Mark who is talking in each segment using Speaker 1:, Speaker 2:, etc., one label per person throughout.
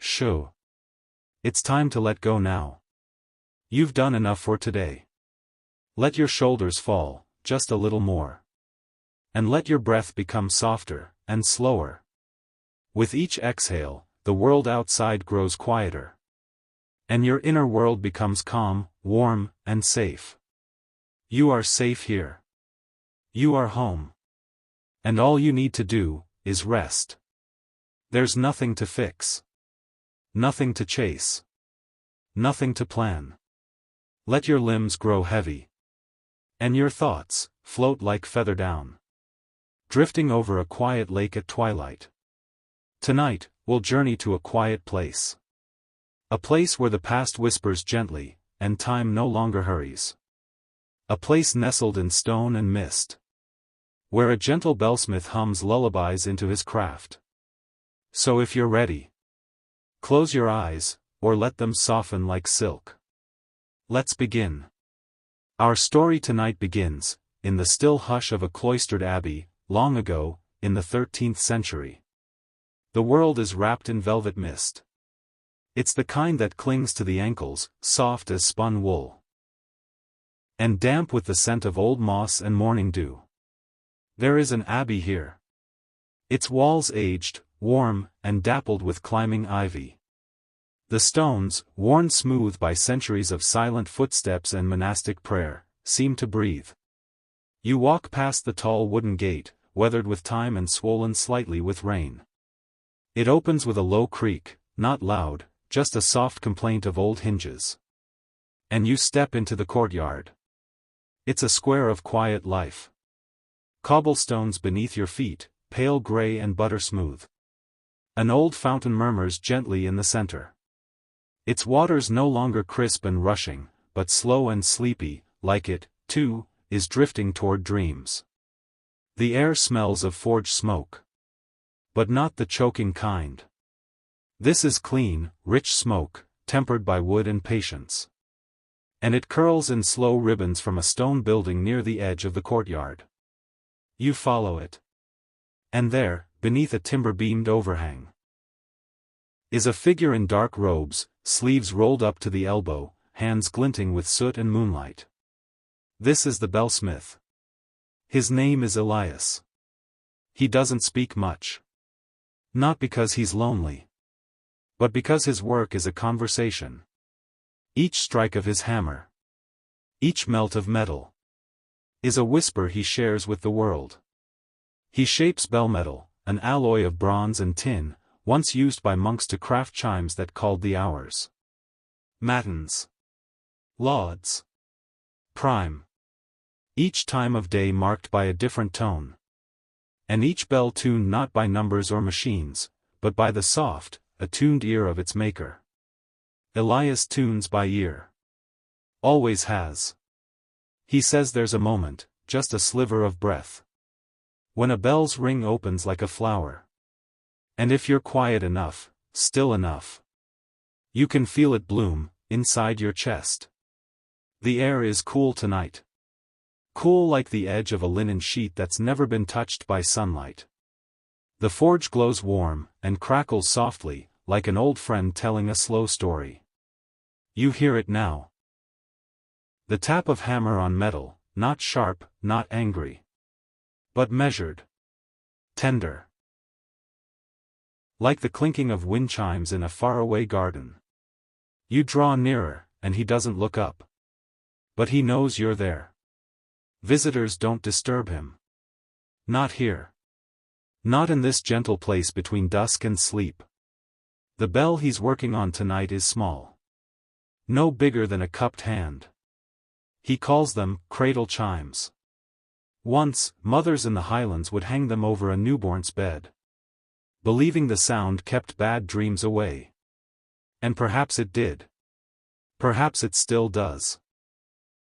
Speaker 1: shoo. It's time to let go now. You've done enough for today. Let your shoulders fall, just a little more. And let your breath become softer, and slower. With each exhale, the world outside grows quieter. And your inner world becomes calm, warm, and safe. You are safe here. You are home. And all you need to do, is rest. There's nothing to fix. Nothing to chase. Nothing to plan. Let your limbs grow heavy. And your thoughts, float like feather down. Drifting over a quiet lake at twilight. Tonight, we'll journey to a quiet place. A place where the past whispers gently, and time no longer hurries. A place nestled in stone and mist. Where a gentle bellsmith hums lullabies into his craft. So if you're ready, close your eyes, or let them soften like silk. Let's begin. Our story tonight begins, in the still hush of a cloistered abbey, long ago, in the 13th century. The world is wrapped in velvet mist. It's the kind that clings to the ankles, soft as spun wool. And damp with the scent of old moss and morning dew. There is an abbey here. Its walls aged, warm, and dappled with climbing ivy. The stones, worn smooth by centuries of silent footsteps and monastic prayer, seem to breathe. You walk past the tall wooden gate, weathered with time and swollen slightly with rain. It opens with a low creak, not loud, just a soft complaint of old hinges. And you step into the courtyard. It's a square of quiet life. Cobblestones beneath your feet, pale gray and butter smooth. An old fountain murmurs gently in the center. Its waters no longer crisp and rushing, but slow and sleepy, like it, too, is drifting toward dreams. The air smells of forge smoke. But not the choking kind. This is clean, rich smoke, tempered by wood and patience. And it curls in slow ribbons from a stone building near the edge of the courtyard. You follow it. And there, beneath a timber-beamed overhang, is a figure in dark robes, sleeves rolled up to the elbow, hands glinting with soot and moonlight. This is the bellsmith. His name is Elias. He doesn't speak much. Not because he's lonely. But because his work is a conversation. Each strike of his hammer, each melt of metal, is a whisper he shares with the world. He shapes bell metal, an alloy of bronze and tin, once used by monks to craft chimes that called the hours. Matins. Lauds. Prime. Each time of day marked by a different tone. And each bell tuned not by numbers or machines, but by the soft, attuned ear of its maker. Elias tunes by ear. Always has. He says there's a moment, just a sliver of breath, when a bell's ring opens like a flower. And if you're quiet enough, still enough, you can feel it bloom, inside your chest. The air is cool tonight. Cool like the edge of a linen sheet that's never been touched by sunlight. The forge glows warm, and crackles softly, like an old friend telling a slow story. You hear it now. The tap of hammer on metal, not sharp, not angry. But measured. Tender. Like the clinking of wind chimes in a faraway garden. You draw nearer, and he doesn't look up. But he knows you're there. Visitors don't disturb him. Not here. Not in this gentle place between dusk and sleep. The bell he's working on tonight is small. No bigger than a cupped hand. He calls them cradle chimes. Once, mothers in the highlands would hang them over a newborn's bed, believing the sound kept bad dreams away. And perhaps it did. Perhaps it still does.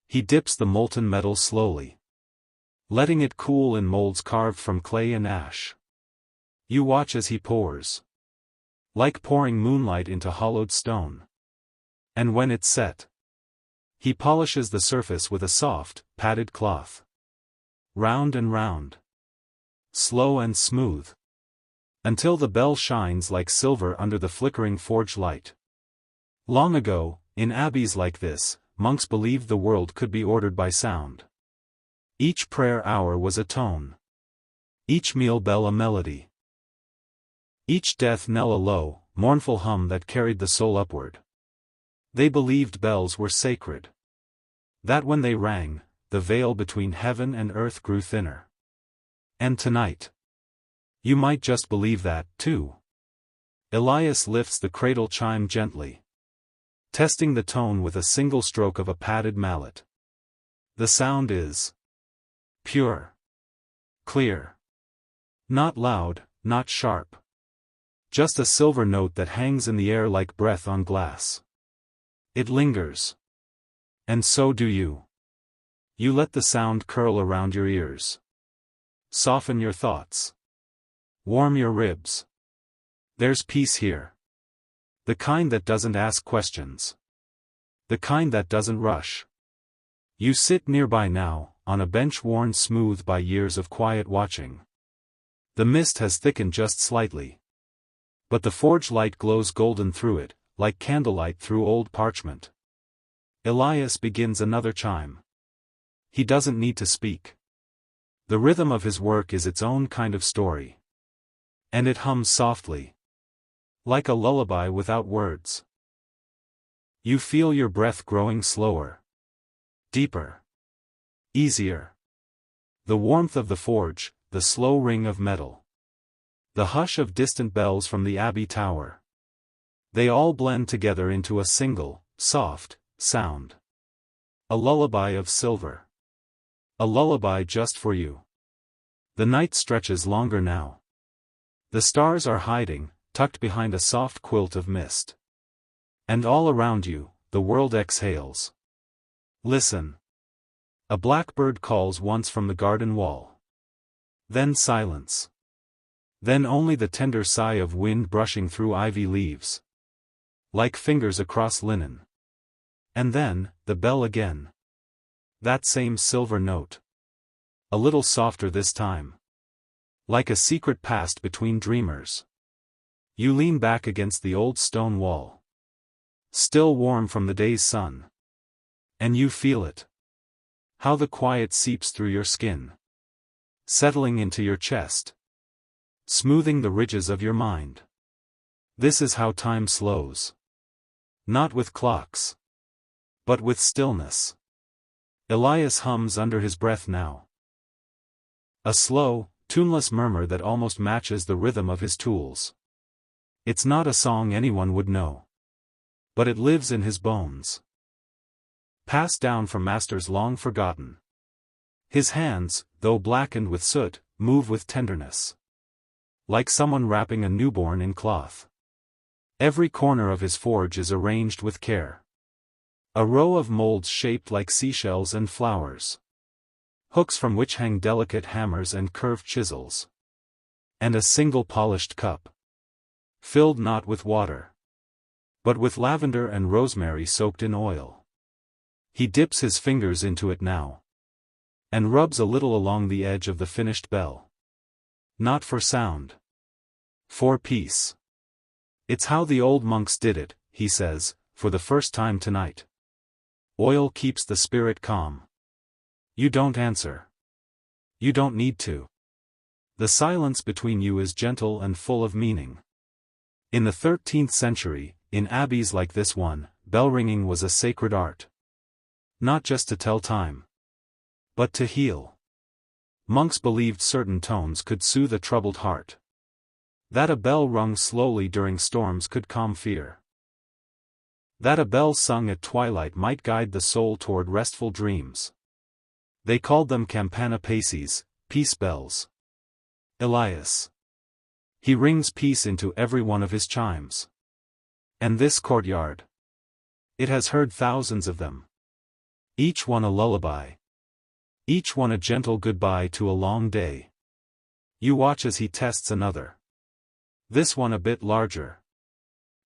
Speaker 1: He dips the molten metal slowly, letting it cool in molds carved from clay and ash. You watch as he pours, like pouring moonlight into hollowed stone. And when it's set, he polishes the surface with a soft, padded cloth. Round and round. Slow and smooth. until the bell shines like silver under the flickering forge light. Long ago, in abbeys like this, monks believed the world could be ordered by sound. Each prayer hour was a tone. Each meal bell a melody. Each death knell a low, mournful hum that carried the soul upward. They believed bells were sacred. That when they rang, the veil between heaven and earth grew thinner. And tonight, you might just believe that, too. Elias lifts the cradle chime gently, testing the tone with a single stroke of a padded mallet. The sound is pure, clear. Not loud, not sharp. Just a silver note that hangs in the air like breath on glass. It lingers. And so do you. You let the sound curl around your ears. Soften your thoughts. Warm your ribs. There's peace here. The kind that doesn't ask questions. The kind that doesn't rush. You sit nearby now, on a bench worn smooth by years of quiet watching. The mist has thickened just slightly. But the forge light glows golden through it, like candlelight through old parchment. Elias begins another chime. He doesn't need to speak. The rhythm of his work is its own kind of story. And it hums softly. Like a lullaby without words. You feel your breath growing slower. Deeper. Easier. The warmth of the forge, the slow ring of metal. The hush of distant bells from the abbey tower. They all blend together into a single, soft, sound. A lullaby of silver. A lullaby just for you. The night stretches longer now. The stars are hiding, tucked behind a soft quilt of mist. And all around you, the world exhales. Listen. A blackbird calls once from the garden wall. Then silence. Then only the tender sigh of wind brushing through ivy leaves. Like fingers across linen. And then, the bell again. That same silver note. A little softer this time. Like a secret past between dreamers. You lean back against the old stone wall. Still warm from the day's sun. And you feel it. How the quiet seeps through your skin. Settling into your chest. Smoothing the ridges of your mind. This is how time slows. Not with clocks. But with stillness. Elias hums under his breath now. A slow, tuneless murmur that almost matches the rhythm of his tools. It's not a song anyone would know. But it lives in his bones. Passed down from masters long forgotten. His hands, though blackened with soot, move with tenderness. Like someone wrapping a newborn in cloth. Every corner of his forge is arranged with care. A row of molds shaped like seashells and flowers. Hooks from which hang delicate hammers and curved chisels. And a single polished cup. Filled not with water. But with lavender and rosemary soaked in oil. He dips his fingers into it now. And rubs a little along the edge of the finished bell. Not for sound. For peace. It's how the old monks did it, he says, for the first time tonight. Oil keeps the spirit calm. You don't answer. You don't need to. The silence between you is gentle and full of meaning. In the 13th century, in abbeys like this one, bell ringing was a sacred art. Not just to tell time. But to heal. Monks believed certain tones could soothe a troubled heart. That a bell rung slowly during storms could calm fear. That a bell sung at twilight might guide the soul toward restful dreams. They called them campana paces, peace bells. Elias. He rings peace into every one of his chimes. And this courtyard. It has heard thousands of them. Each one a lullaby. Each one a gentle goodbye to a long day. You watch as he tests another. This one a bit larger.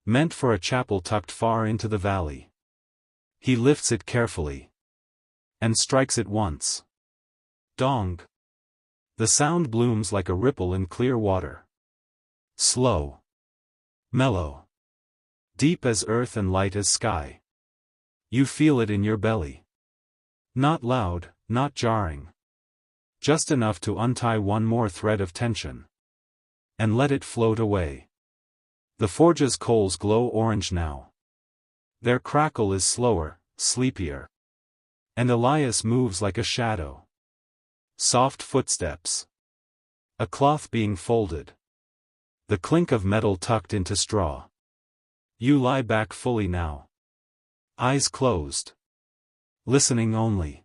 Speaker 1: Meant for a chapel tucked far into the valley. He lifts it carefully. And strikes it once. Dong. The sound blooms like a ripple in clear water. Slow. Mellow. Deep as earth and light as sky. You feel it in your belly. Not loud, not jarring. Just enough to untie one more thread of tension. And let it float away. The forge's coals glow orange now. Their crackle is slower, sleepier. And Elias moves like a shadow. Soft footsteps. A cloth being folded. The clink of metal tucked into straw. You lie back fully now. Eyes closed. Listening only.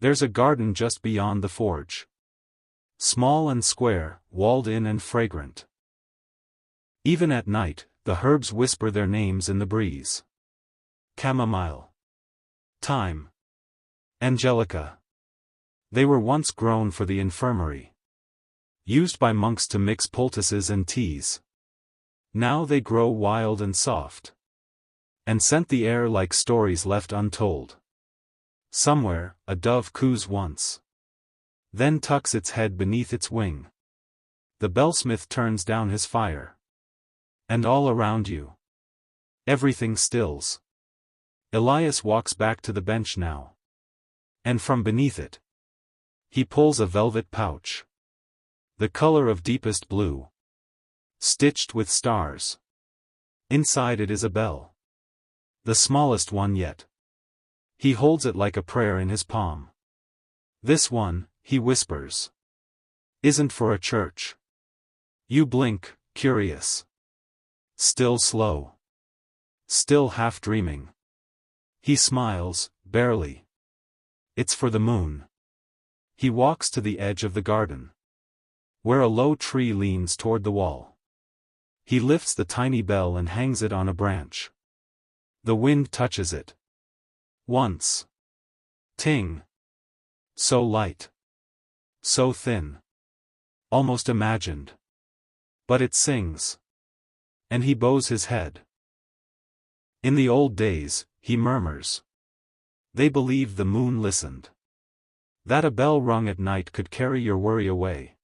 Speaker 1: There's a garden just beyond the forge. Small and square, walled in and fragrant. Even at night, the herbs whisper their names in the breeze. Chamomile. Thyme. Angelica. They were once grown for the infirmary. Used by monks to mix poultices and teas. Now they grow wild and soft. And scent the air like stories left untold. Somewhere, a dove coos once. Then tucks its head beneath its wing. The bellsmith turns down his fire. And all around you. Everything stills. Elias walks back to the bench now. And from beneath it. He pulls a velvet pouch. The color of deepest blue. Stitched with stars. Inside it is a bell. The smallest one yet. He holds it like a prayer in his palm. This one, he whispers. Isn't for a church. You blink, curious. Still slow. Still half dreaming. He smiles, barely. It's for the moon. He walks to the edge of the garden. Where a low tree leans toward the wall. He lifts the tiny bell and hangs it on a branch. The wind touches it. Once. Ting. So light. So thin. Almost imagined. But it sings. And he bows his head. In the old days, he murmurs. They believed the moon listened. That a bell rung at night could carry your worry away.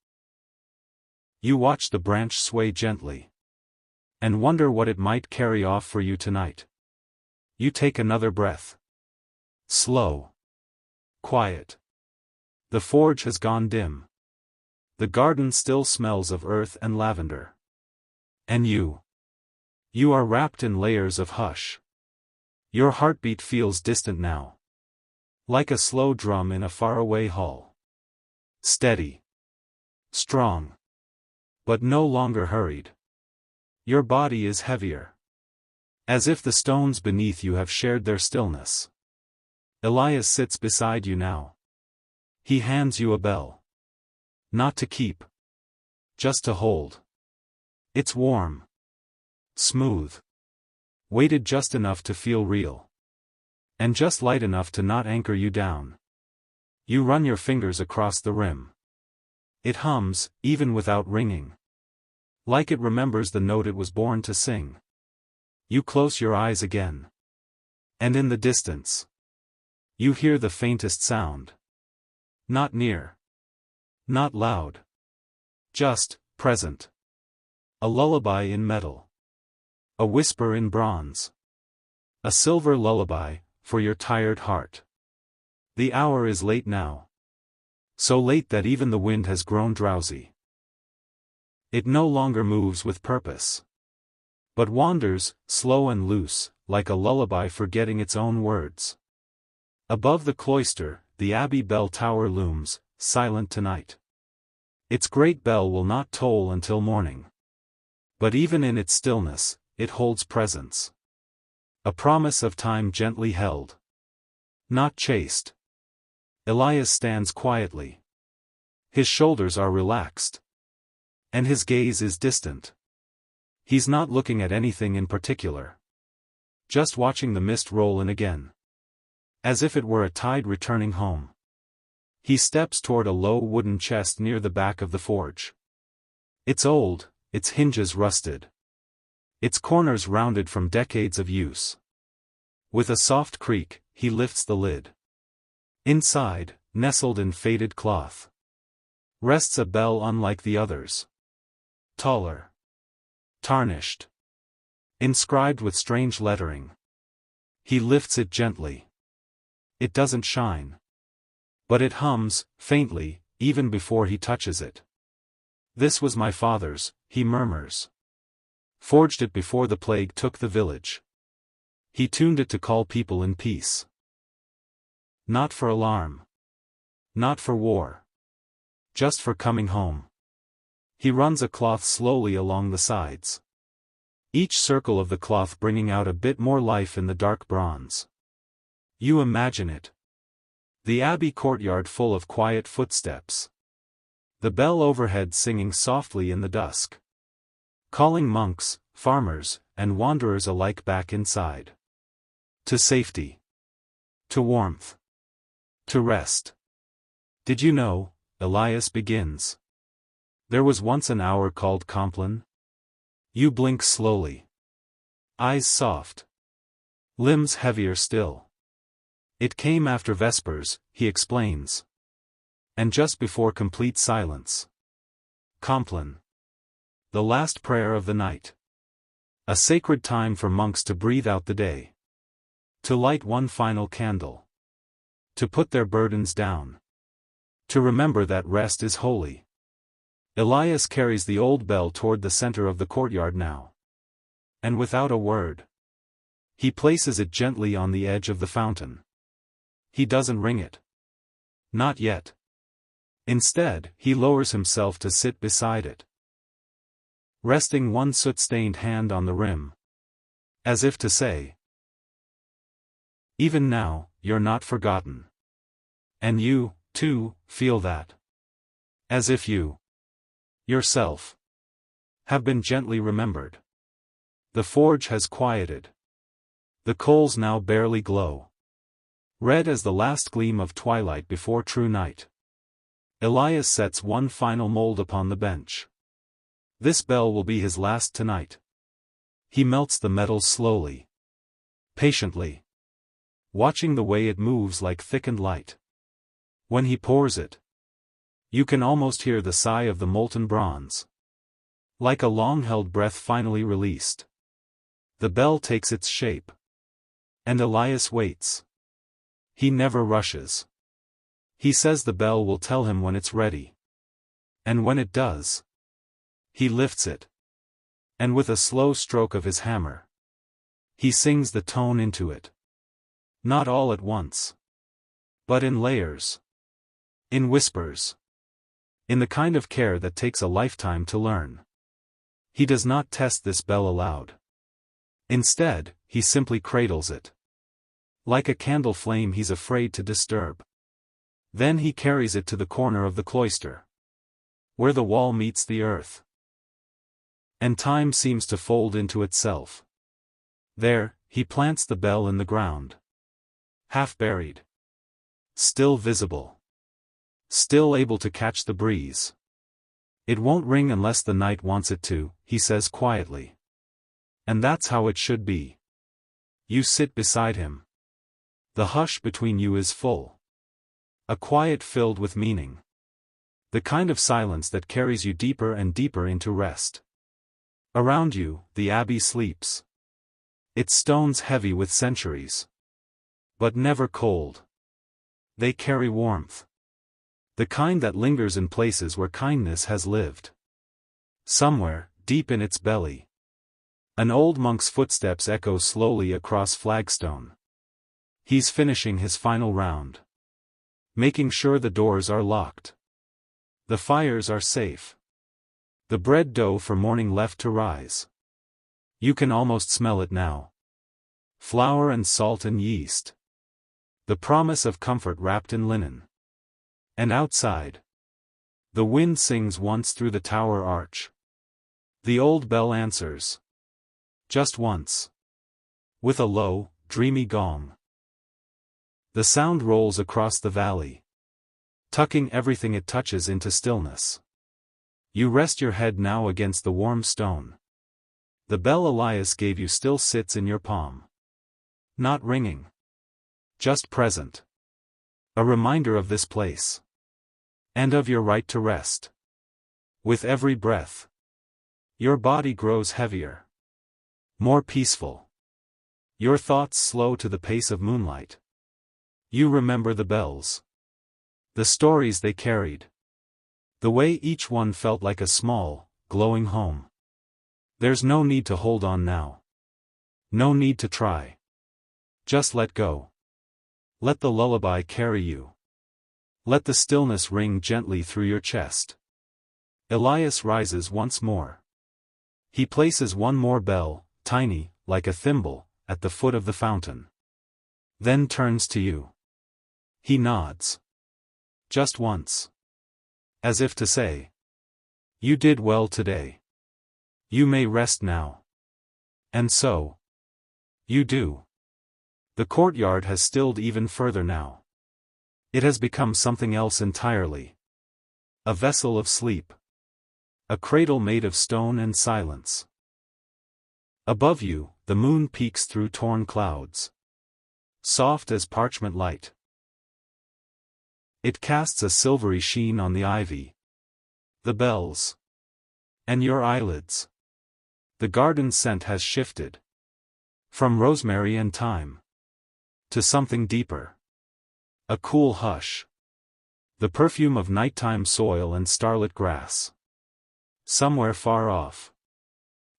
Speaker 1: You watch the branch sway gently. And wonder what it might carry off for you tonight. You take another breath. Slow. Quiet. The forge has gone dim. The garden still smells of earth and lavender. And you. You are wrapped in layers of hush. Your heartbeat feels distant now. Like a slow drum in a faraway hall. Steady. Strong. But no longer hurried. Your body is heavier. As if the stones beneath you have shared their stillness. Elias sits beside you now. He hands you a bell. Not to keep. Just to hold. It's warm. Smooth. Weighted just enough to feel real. And just light enough to not anchor you down. You run your fingers across the rim. It hums, even without ringing. Like it remembers the note it was born to sing. You close your eyes again. And in the distance. You hear the faintest sound. Not near. Not loud. Just, present. A lullaby in metal. A whisper in bronze. A silver lullaby, for your tired heart. The hour is late now. So late that even the wind has grown drowsy. It no longer moves with purpose. But wanders, slow and loose, like a lullaby forgetting its own words. Above the cloister, the abbey bell tower looms, silent tonight. Its great bell will not toll until morning. But even in its stillness, it holds presence. A promise of time gently held. Not chased. Elias stands quietly. His shoulders are relaxed. And his gaze is distant. He's not looking at anything in particular. Just watching the mist roll in again. As if it were a tide returning home. He steps toward a low wooden chest near the back of the forge. It's old, its hinges rusted. Its corners rounded from decades of use. With a soft creak, he lifts the lid. Inside, nestled in faded cloth, rests a bell unlike the others. Taller. tarnished, inscribed with strange lettering. He lifts it gently. It doesn't shine. But it hums, faintly, even before he touches it. "This was my father's," he murmurs. "Forged it before the plague took the village. He tuned it to call people in peace. Not for alarm. Not for war. Just for coming home." He runs a cloth slowly along the sides. Each circle of the cloth bringing out a bit more life in the dark bronze. You imagine it. The abbey courtyard full of quiet footsteps. The bell overhead singing softly in the dusk. Calling monks, farmers, and wanderers alike back inside. To safety. To warmth. To rest. "Did you know," Elias begins. "There was once an hour called Compline?" You blink slowly. Eyes soft. Limbs heavier still. "It came after Vespers," he explains. "And just before complete silence. Compline. The last prayer of the night. A sacred time for monks to breathe out the day. To light one final candle. To put their burdens down. To remember that rest is holy." Elias carries the old bell toward the center of the courtyard now. And without a word, he places it gently on the edge of the fountain. He doesn't ring it. Not yet. Instead, he lowers himself to sit beside it, resting one soot-stained hand on the rim. As if to say, "Even now, you're not forgotten. And you, too, feel that. As if you, yourself, have been gently remembered." The forge has quieted. The coals now barely glow. Red as the last gleam of twilight before true night. Elias sets one final mold upon the bench. This bell will be his last tonight. He melts the metal slowly. Patiently. Watching the way it moves like thickened light. When he pours it, you can almost hear the sigh of the molten bronze. Like a long-held breath finally released. The bell takes its shape. And Elias waits. He never rushes. He says the bell will tell him when it's ready. And when it does, he lifts it. And with a slow stroke of his hammer, he sings the tone into it. Not all at once, but in layers. In whispers. In the kind of care that takes a lifetime to learn. He does not test this bell aloud. Instead, he simply cradles it. Like a candle flame he's afraid to disturb. Then he carries it to the corner of the cloister, where the wall meets the earth. And time seems to fold into itself. There, he plants the bell in the ground. Half buried. Still visible. Still able to catch the breeze. "It won't ring unless the night wants it to," he says quietly. And that's how it should be. You sit beside him. The hush between you is full. A quiet filled with meaning. The kind of silence that carries you deeper and deeper into rest. Around you, the abbey sleeps. Its stones heavy with centuries. But never cold. They carry warmth. The kind that lingers in places where kindness has lived. Somewhere, deep in its belly. An old monk's footsteps echo slowly across flagstone. He's finishing his final round. Making sure the doors are locked. The fires are safe. The bread dough for morning left to rise. You can almost smell it now. Flour and salt and yeast. The promise of comfort wrapped in linen. And outside, the wind sings once through the tower arch. The old bell answers. Just once. With a low, dreamy gong. The sound rolls across the valley, tucking everything it touches into stillness. You rest your head now against the warm stone. The bell Elias gave you still sits in your palm. Not ringing. Just present. A reminder of this place. And of your right to rest. With every breath. Your body grows heavier. More peaceful. Your thoughts slow to the pace of moonlight. You remember the bells. The stories they carried. The way each one felt like a small, glowing home. There's no need to hold on now. No need to try. Just let go. Let the lullaby carry you. Let the stillness ring gently through your chest. Elias rises once more. He places one more bell, tiny, like a thimble, at the foot of the fountain. Then turns to you. He nods. Just once. As if to say, you did well today. You may rest now. And so, you do. The courtyard has stilled even further now. It has become something else entirely. A vessel of sleep. A cradle made of stone and silence. Above you, the moon peeks through torn clouds. Soft as parchment light. It casts a silvery sheen on the ivy. The bells. And your eyelids. The garden scent has shifted. From rosemary and thyme. To something deeper. A cool hush. The perfume of nighttime soil and starlit grass. Somewhere far off.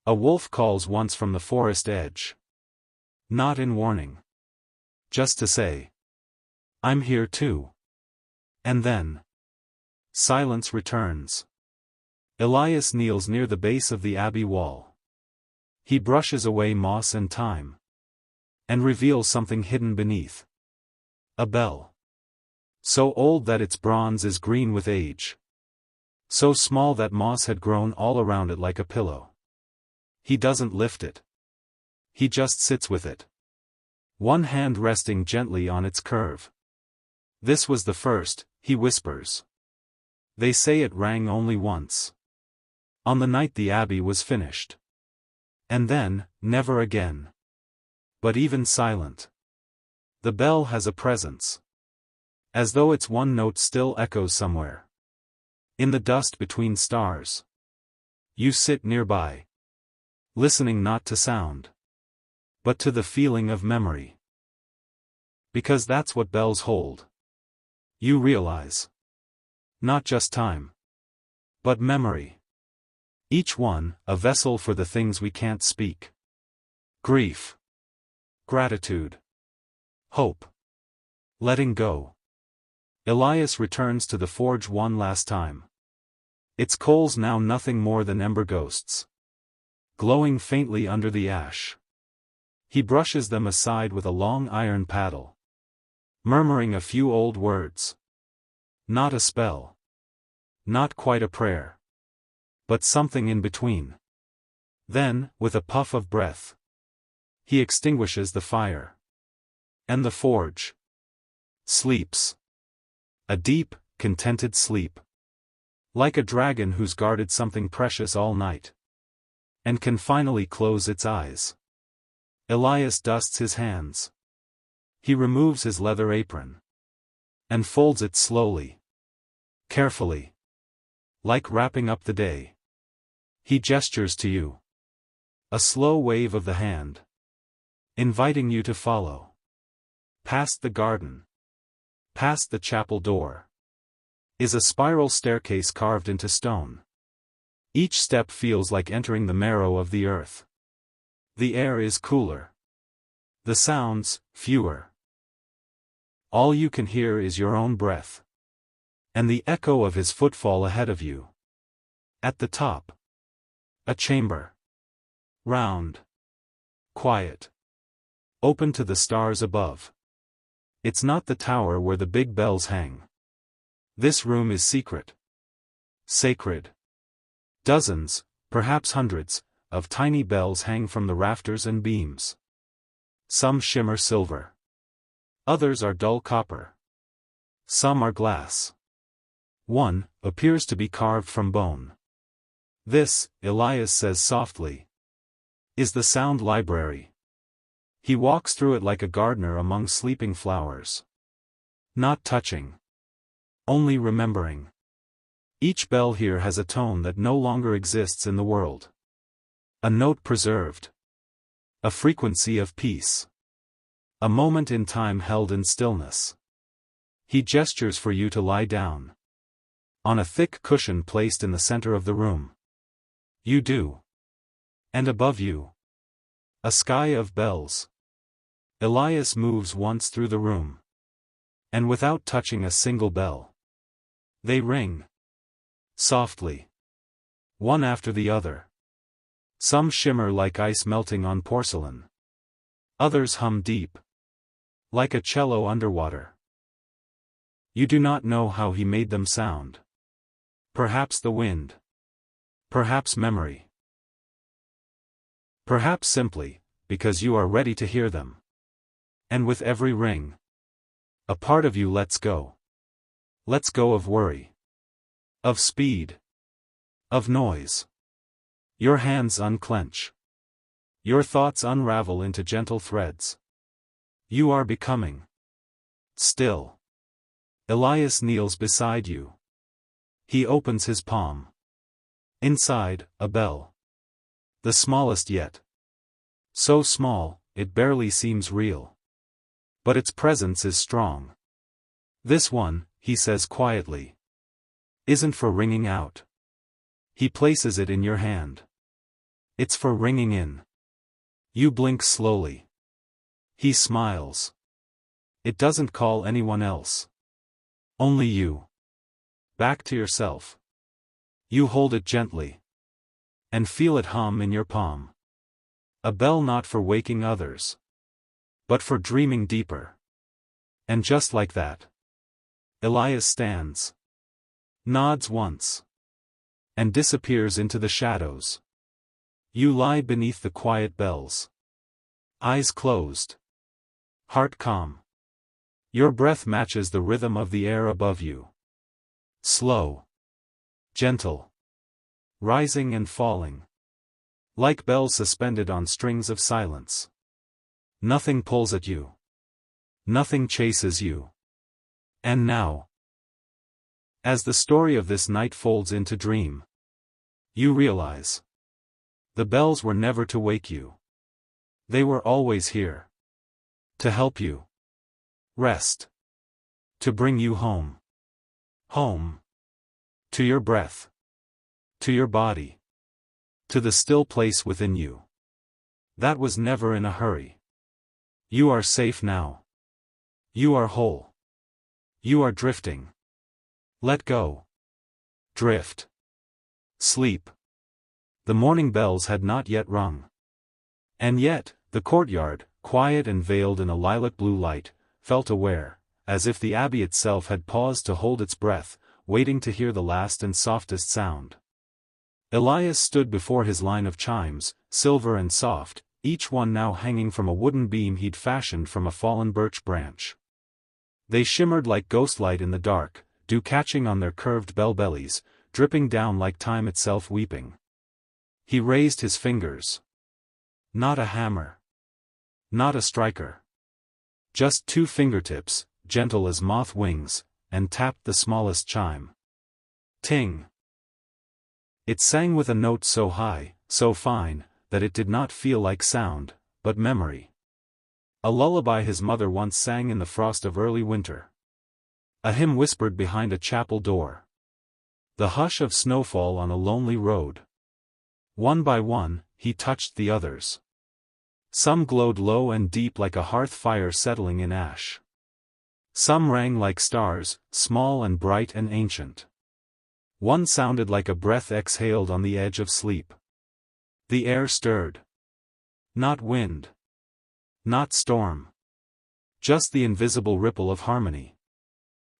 Speaker 1: A wolf calls once from the forest edge. Not in warning. Just to say, I'm here too. And then, silence returns. Elias kneels near the base of the abbey wall. He brushes away moss and thyme. And reveals something hidden beneath. A bell. So old that its bronze is green with age. So small that moss had grown all around it like a pillow. He doesn't lift it. He just sits with it. One hand resting gently on its curve. This was the first, he whispers. They say it rang only once. On the night the abbey was finished. And then, never again. But even silent. The bell has a presence. As though its one note still echoes somewhere. In the dust between stars. You sit nearby. Listening not to sound. But to the feeling of memory. Because that's what bells hold. You realize. Not just time. But memory. Each one, a vessel for the things we can't speak. Grief. Gratitude. Hope. Letting go. Elias returns to the forge one last time. Its coals now nothing more than ember ghosts. Glowing faintly under the ash. He brushes them aside with a long iron paddle. Murmuring a few old words. Not a spell. Not quite a prayer. But something in between. Then, with a puff of breath, he extinguishes the fire. And the forge sleeps. A deep, contented sleep. Like a dragon who's guarded something precious all night. And can finally close its eyes. Elias dusts his hands. He removes his leather apron. And folds it slowly. Carefully. Like wrapping up the day. He gestures to you. A slow wave of the hand. Inviting you to follow. Past the garden. Past the chapel door. Is a spiral staircase carved into stone. Each step feels like entering the marrow of the earth. The air is cooler. The sounds, fewer. All you can hear is your own breath. And the echo of his footfall ahead of you. At the top. A chamber. Round. Quiet. Open to the stars above. It's not the tower where the big bells hang. This room is secret. Sacred. Dozens, perhaps hundreds, of tiny bells hang from the rafters and beams. Some shimmer silver. Others are dull copper. Some are glass. One appears to be carved from bone. This, Elias says softly, is the sound library. He walks through it like a gardener among sleeping flowers. Not touching. Only remembering. Each bell here has a tone that no longer exists in the world. A note preserved. A frequency of peace. A moment in time held in stillness. He gestures for you to lie down. On a thick cushion placed in the center of the room. You do. And above you. A sky of bells. Elias moves once through the room. And without touching a single bell. They ring. Softly. One after the other. Some shimmer like ice melting on porcelain. Others hum deep. Like a cello underwater. You do not know how he made them sound. Perhaps the wind. Perhaps memory. Perhaps simply, because you are ready to hear them. And with every ring, a part of you lets go. Lets go of worry. Of speed. Of noise. Your hands unclench. Your thoughts unravel into gentle threads. You are becoming still. Elias kneels beside you. He opens his palm. Inside, a bell. The smallest yet. So small, it barely seems real. But its presence is strong. This one, he says quietly, isn't for ringing out. He places it in your hand. It's for ringing in. You blink slowly. He smiles. It doesn't call anyone else. Only you. Back to yourself. You hold it gently. And feel it hum in your palm. A bell not for waking others. But for dreaming deeper. And just like that. Elias stands. Nods once. And disappears into the shadows. You lie beneath the quiet bells. Eyes closed. Heart calm. Your breath matches the rhythm of the air above you. Slow. Gentle. Rising and falling. Like bells suspended on strings of silence. Nothing pulls at you. Nothing chases you. And now, as the story of this night folds into dream, you realize the bells were never to wake you. They were always here. To help you rest. To bring you home. Home. To your breath. To your body. To the still place within you. That was never in a hurry. You are safe now. You are whole. You are drifting. Let go. Drift. Sleep. The morning bells had not yet rung. And yet, the courtyard, quiet and veiled in a lilac blue light, felt aware, as if the abbey itself had paused to hold its breath, waiting to hear the last and softest sound. Elias stood before his line of chimes, silver and soft, each one now hanging from a wooden beam he'd fashioned from a fallen birch branch. They shimmered like ghostlight in the dark, dew catching on their curved bell bellies, dripping down like time itself weeping. He raised his fingers. Not a hammer. Not a striker. Just two fingertips, gentle as moth wings, and tapped the smallest chime. Ting. It sang with a note so high, so fine, that it did not feel like sound, but memory. A lullaby his mother once sang in the frost of early winter. A hymn whispered behind a chapel door. The hush of snowfall on a lonely road. One by one, he touched the others. Some glowed low and deep like a hearth fire settling in ash. Some rang like stars, small and bright and ancient. One sounded like a breath exhaled on the edge of sleep. The air stirred. Not wind. Not storm. Just the invisible ripple of harmony.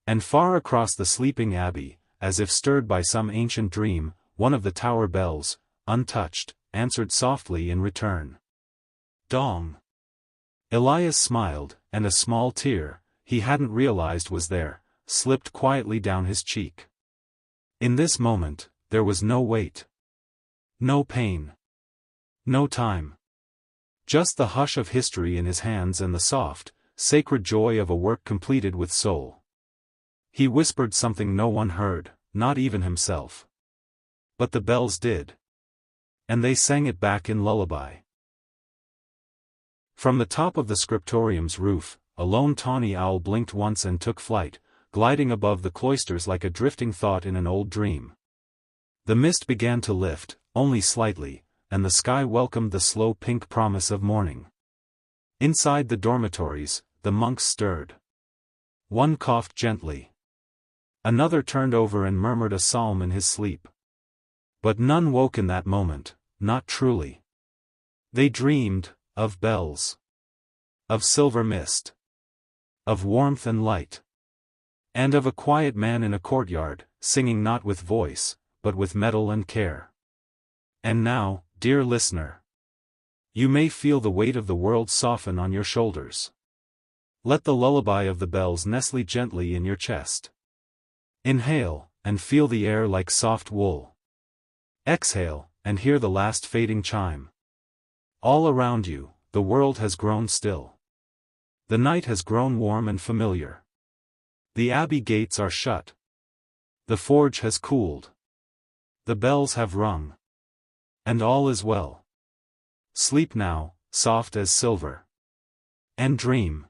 Speaker 1: And far across the sleeping abbey, as if stirred by some ancient dream, one of the tower bells, untouched, answered softly in return. Dong. Elias smiled, and a small tear, he hadn't realized was there, slipped quietly down his cheek. In this moment, there was no weight. No pain. No time. Just the hush of history in his hands and the soft, sacred joy of a work completed with soul. He whispered something no one heard, not even himself. But the bells did. And they sang it back in lullaby. From the top of the scriptorium's roof, a lone tawny owl blinked once and took flight, gliding above the cloisters like a drifting thought in an old dream. The mist began to lift, only slightly, and the sky welcomed the slow pink promise of morning. Inside the dormitories, the monks stirred. One coughed gently. Another turned over and murmured a psalm in his sleep. But none woke in that moment, not truly. They dreamed, of bells. Of silver mist. Of warmth and light. And of a quiet man in a courtyard, singing not with voice, but with metal and care. And now, dear listener, you may feel the weight of the world soften on your shoulders. Let the lullaby of the bells nestle gently in your chest. Inhale, and feel the air like soft wool. Exhale, and hear the last fading chime. All around you, the world has grown still. The night has grown warm and familiar. The abbey gates are shut. The forge has cooled. The bells have rung. And all is well. Sleep now, soft as silver. And dream.